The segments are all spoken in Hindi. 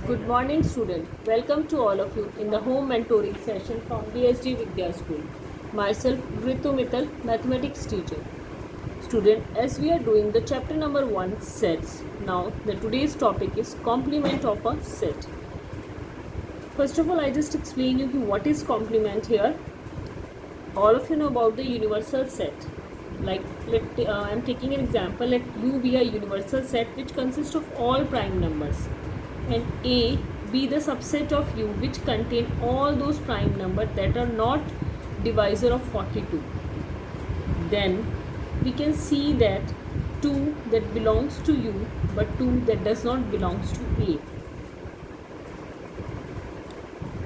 Good morning, student. Welcome to all of you in the home mentoring session from BSD Vidya School. Myself, Ritu Mittal, mathematics teacher. Student, as we are doing the chapter number 1, sets. Now, the today's topic is complement of a set. First of all, I just explain you what is complement here. All of you know about the universal set. Like, I am taking an example. Let U be a universal set which consists of all prime numbers, and A be the subset of U which contain all those prime numbers that are not divisor of 42. Then we can see that 2 that belongs to U but 2 that does not belongs to A.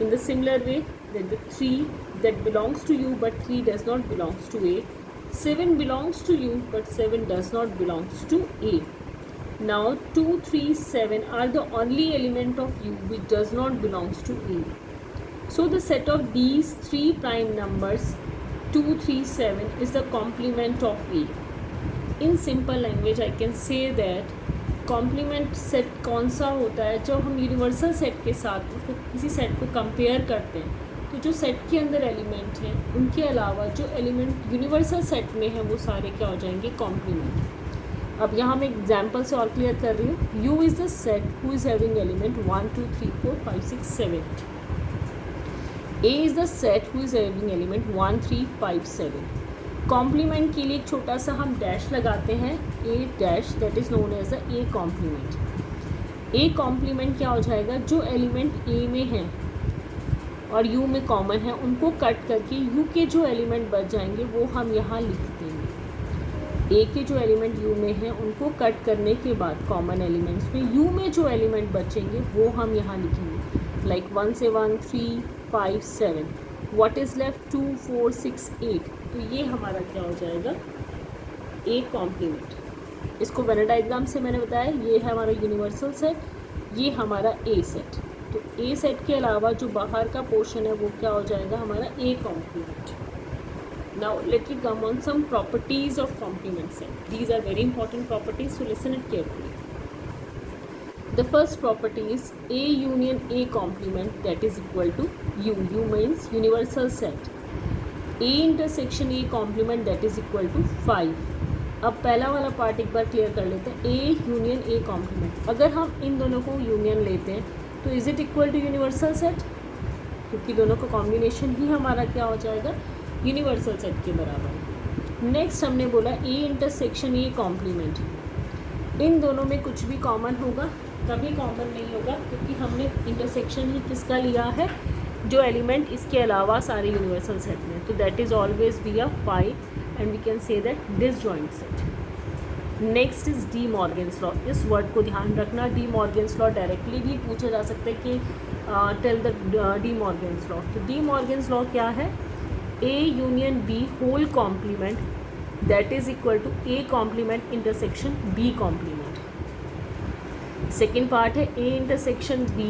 In the similar way, that the 3 that belongs to U but 3 does not belongs to A. 7 belongs to U but 7 does not belongs to A. Now 2, 3, 7 are the only element of U which does not belongs to A. So the set of these three prime numbers 2, 3, 7 is the complement of A. In simple language I can say that complement set कौन सा होता है, जब हम यूनिवर्सल सेट के साथ उसको किसी सेट को कंपेयर करते हैं तो जो सेट के अंदर एलिमेंट हैं उनके अलावा जो एलिमेंट यूनिवर्सल सेट में है वो सारे क्या हो जाएंगे, कॉम्प्लीमेंट. अब यहाँ मैं एग्जाम्पल से और क्लियर कर रही हूँ. U is the set who is having element 1, 2, 3, 4, 5, 6, 7. A is the set who is having element 1, 3, 5, 7. Complement के लिए एक छोटा सा हम डैश लगाते हैं, A dash, that is known as the A complement. A complement क्या हो जाएगा, जो एलिमेंट A में है और U में कॉमन है उनको कट करके U के जो एलिमेंट बच जाएंगे वो हम यहाँ लिख देंगे. A के जो एलिमेंट U में है उनको कट करने के बाद कॉमन एलिमेंट्स में U में जो एलिमेंट बचेंगे वो हम यहाँ लिखेंगे. लाइक 1 से 1, 3, 5, 7. What is left 2, 4, 6, 8. तो ये हमारा क्या हो जाएगा, A कॉम्प्लीमेंट. इसको वेन डायग्राम से मैंने बताया, ये है हमारा यूनिवर्सल सेट, ये हमारा A सेट. तो A सेट के अलावा जो बाहर का पोर्शन है वो क्या हो जाएगा, हमारा A complement. Now let me come on some properties of complement set. These are very important properties, so listen it carefully. The first property is A union A complement, that is equal to U. U means universal set. A intersection A complement, that is equal to 5. अब पहला वाला पार्ट एक बार क्लियर कर लेते हैं. A यूनियन A कॉम्प्लीमेंट, अगर हम इन दोनों को यूनियन लेते हैं तो is it equal to universal set, क्योंकि दोनों का कॉम्बिनेशन ही हमारा क्या हो जाएगा, यूनिवर्सल सेट के बराबर. नेक्स्ट हमने बोला A इंटरसेक्शन A कॉम्प्लीमेंट. इन दोनों में कुछ भी कॉमन होगा, कभी कॉमन नहीं होगा, क्योंकि हमने इंटरसेक्शन ही किसका लिया है, जो एलिमेंट इसके अलावा सारे यूनिवर्सल सेट में. तो that is always be a 5 and we can say that disjoint set. Next is De Morgan's law. इस वर्ड को ध्यान रखना. डी मॉर्गन्स लॉ डायरेक्टली भी पूछा जा सकता है कि tell the De Morgan's law. तो डी मॉर्गन्स लॉ क्या है, A union B whole complement, that is equal to A complement intersection B complement. Second part है A intersection B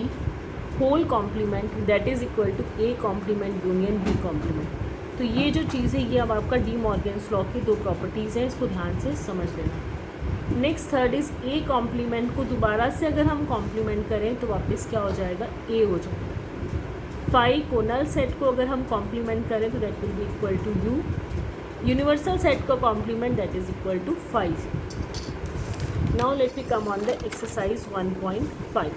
whole complement, that is equal to A complement union B complement. तो ये जो चीज़ है ये अब आपका डी मॉर्गन्स लॉ की दो प्रॉपर्टीज़ हैं, इसको ध्यान से समझ लेना. Next third is A complement को दोबारा से अगर हम कॉम्प्लीमेंट करें तो वापस क्या हो जाएगा, A हो जाएगा. 5 को नल सेट को अगर हम कॉम्प्लीमेंट करें तो that will be equal to U. Universal set का complement that is equal to 5. Now let me come on the exercise 1.5.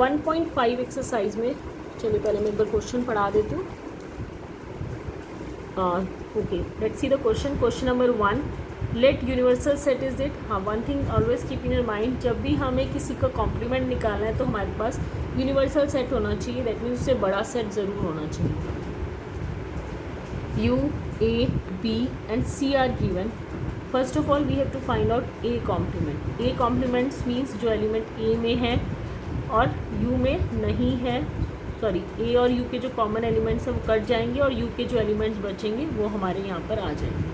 1.5 एक्सरसाइज में चलिए पहले मैं एक बार क्वेश्चन पढ़ा देती हूँ. Okay, let's see the question. Question number 1, let universal set is it. हाँ, one thing always keep in your mind, जब भी हमें किसी का कॉम्प्लीमेंट निकालना है तो हमारे पास यूनिवर्सल सेट होना चाहिए. दैट मीन्स उससे बड़ा सेट ज़रूर होना चाहिए. U, A, B and C are given. First of all we have to find out A complement. A complements means जो एलिमेंट A में है और U में नहीं है. सॉरी, A और U के जो कॉमन एलिमेंट्स हैं वो कट जाएंगे और U के जो एलिमेंट्स बचेंगे वो हमारे यहाँ पर आ जाएंगे.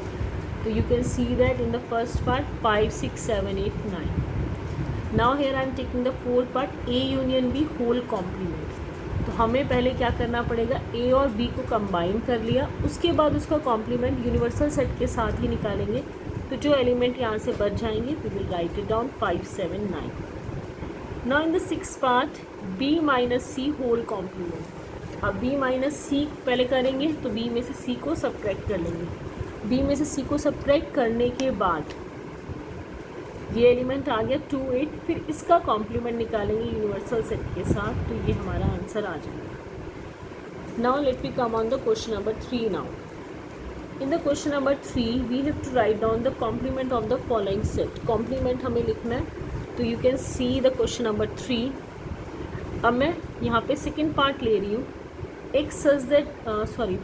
तो you can see that in the first part 5, 6, 7, 8, 9. Now here I am taking the fourth part, A union B whole complement. तो हमें पहले क्या करना पड़ेगा, A और B को कंबाइन कर लिया, उसके बाद उसका कॉम्प्लीमेंट यूनिवर्सल सेट के साथ ही निकालेंगे. तो जो एलिमेंट यहाँ से बच जाएंगे we will write it down 5, 7, 9. Now in the six part b minus C whole complement. अब b माइनस सी पहले करेंगे तो b में से c को सब्ट्रैक्ट कर लेंगे। b में से c को सब्ट्रैक्ट करने के बाद ये एलिमेंट आ गया 2 8, फिर इसका कॉम्प्लीमेंट निकालेंगे यूनिवर्सल सेट के साथ, तो ये हमारा आंसर आ जाएगा। Now let we come on the question number 3 now. In the question number 3 we have to write down the complement of the following set. Complement हमें लिखना है, तो you can see the question number 3। अब मैं यहाँ पे सेकेंड पार्ट ले रही हूँ, x such that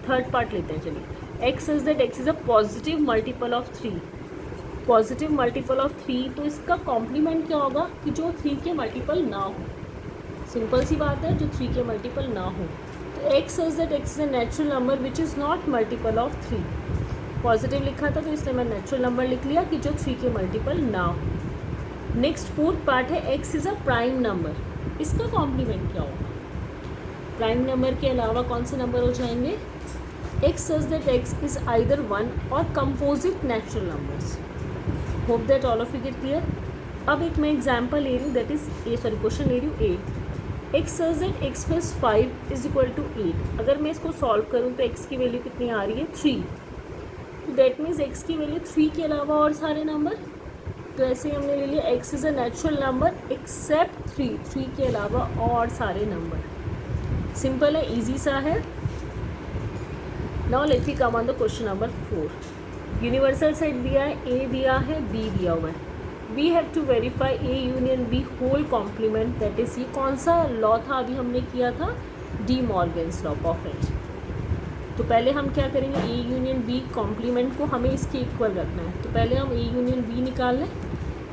third part लेते हैं चलिए। X such that x is a positive multiple of 3, positive multiple of 3, तो इसका कॉम्प्लीमेंट क्या होगा कि जो 3 के मल्टीपल ना हो। सिंपल सी बात है, जो 3 के मल्टीपल ना हो। तो x such that x is a natural number which is not multiple of 3। Positive लिखा था तो इसलिए मैं नेचुरल नंबर लिख लिया कि जो 3 के मल्टीपल ना हो। नेक्स्ट फोर्थ पार्ट है x is a prime number. इसका कॉम्प्लीमेंट क्या होगा? प्राइम नंबर के अलावा कौन से नंबर हो जाएंगे? X such that x is either 1 और composite natural numbers. Hope that all of you get clear. अब एक मैं एग्जाम्पल ले रही हूँ, दैट इज क्वेश्चन ले रही हूँ 8। X such that X plus 5 is equal to 8। अगर मैं इसको सॉल्व करूँ तो एक्स की वैल्यू कितनी आ रही है? 3। तो दैट मीन्स एक्स की वैल्यू 3 के अलावा और सारे नंबर। तो ऐसे ही हमने ले लिया x is a natural number except 3 के अलावा और सारे नंबर। सिंपल है, ईजी सा है। Now let we come on the question number 4। Universal set दिया है, ए दिया है, बी दिया हुआ है। We have to verify A union B whole complement, that is ये कौन सा लॉ था अभी हमने किया था? De Morgan's law. परफेक्ट। तो पहले हम क्या करेंगे, ए यूनियन बी कॉम्प्लीमेंट को हमें इसके इक्वल रखना है। तो पहले हम ए यूनियन बी निकाल लें,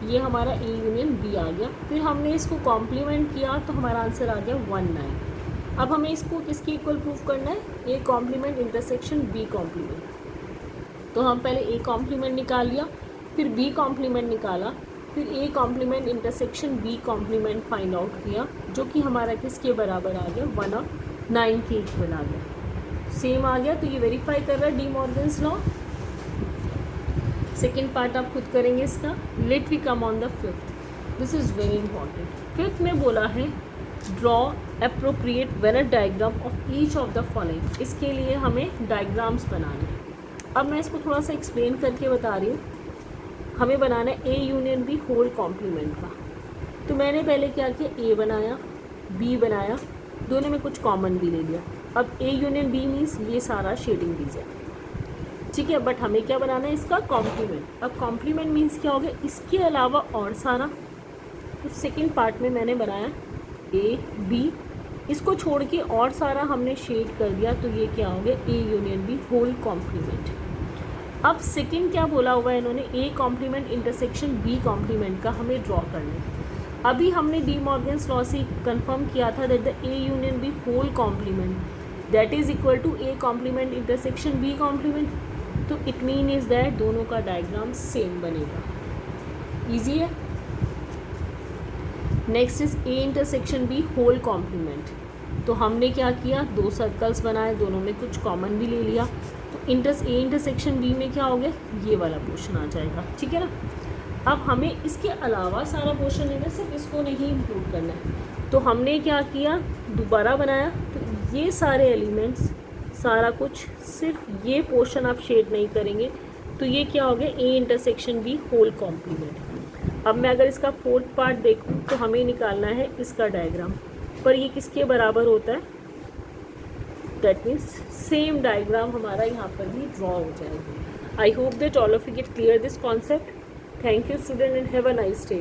ये हमारा ए यूनियन बी आ गया। फिर हमने इसको कॉम्प्लीमेंट किया तो हमारा आंसर आ गया 19। अब हमें इसको किसके इक्वल प्रूव करना है? A complement intersection B complement. तो हम पहले ए कॉम्प्लीमेंट निकाल लिया, फिर बी कॉम्प्लीमेंट निकाला, फिर A complement intersection B complement find out किया, जो कि हमारा किसके बराबर आ गया? 1 और 9 के इक्वल आ गया। सेम आ गया, तो ये वेरीफाई कर रहा है De Morgan's law. Second part आप खुद करेंगे इसका। Let we come on the fifth. This is very important. Fifth में बोला है draw appropriate Venn diagram of each of the following. इसके लिए हमें डायग्राम्स बनाने हैं। अब मैं इसको थोड़ा सा एक्सप्लेन करके बता रही हूँ। हमें बनाना है A union B whole complement का। तो मैंने पहले क्या किया, ए बनाया, बी बनाया, दोनों में कुछ कॉमन भी ले लिया। अब ए यूनियन बी मीन्स ये सारा शेडिंग दीजिए, ठीक है। बट हमें क्या बनाना है? इसका कॉम्प्लीमेंट। अब कॉम्प्लीमेंट मीन्स क्या हो गया? इसके अलावा और सारा। तो सेकेंड पार्ट में मैंने बनाया ए बी, इसको छोड़ के और सारा हमने शेड कर दिया, तो ये क्या हो गया? A union B whole complement. अब सेकेंड क्या बोला हुआ है इन्होंने? A complement intersection B complement का हमें ड्रॉ करना है। अभी हमने डी मॉर्गन्स लॉ से कंफर्म किया था that the A union B whole complement that is equal to A complement intersection B complement. तो इट मीन इज दैट दोनों का डायग्राम सेम बनेगा। ईजी है। Next is A intersection B whole complement. तो हमने क्या किया? 2 सर्कल्स बनाए, दोनों में कुछ कॉमन भी ले लिया। तो ए इंटरसेक्शन बी में क्या हो गया? ये वाला पोर्शन आ जाएगा, ठीक है ना। अब हमें इसके अलावा सारा पोर्शन लेना है, सिर्फ इसको नहीं इंक्लूड करना है। तो हमने क्या किया? दोबारा बनाया। तो ये सारे एलिमेंट्स, सारा कुछ, सिर्फ ये पोर्शन आप शेड नहीं करेंगे। तो ये क्या हो गया? A intersection B whole complement. अब मैं अगर इसका फोर्थ पार्ट देखूँ तो हमें निकालना है इसका डायग्राम, पर ये किसके बराबर होता है? दैट मीन्स सेम डायग्राम हमारा यहाँ पर भी ड्रॉ हो जाएगा। I hope that all of you get clear this concept. Thank you student and have a nice day.